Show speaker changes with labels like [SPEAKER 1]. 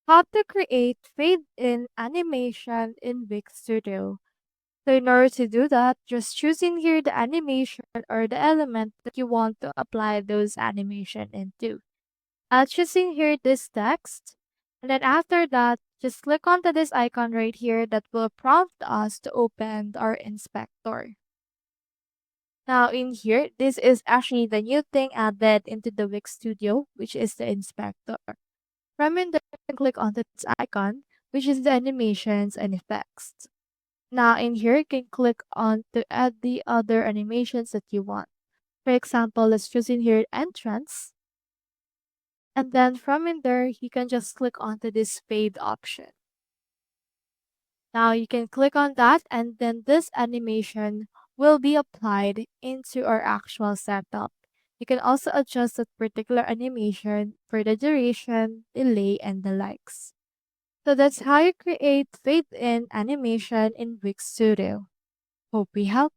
[SPEAKER 1] How to create fade-in animation in Wix Studio. So in order to do that, just choose in here the animation or the element that you want to apply those animation into. I'll choose in here this text. And then after that, just click onto this icon right here that will prompt us to open our inspector. Now in here, this is actually the new thing added into the Wix Studio, which is the inspector. From in there, click on this icon, which is the animations and effects. Now in here, you can click on to add the other animations that you want. For example, let's choose in here entrance. And then from in there, you can just click onto this fade option. Now you can click on that and then this animation will be applied into our actual setup. You can also adjust that particular animation for the duration, delay, and the likes. So that's how you create fade-in animation in Wix Studio. Hope we helped.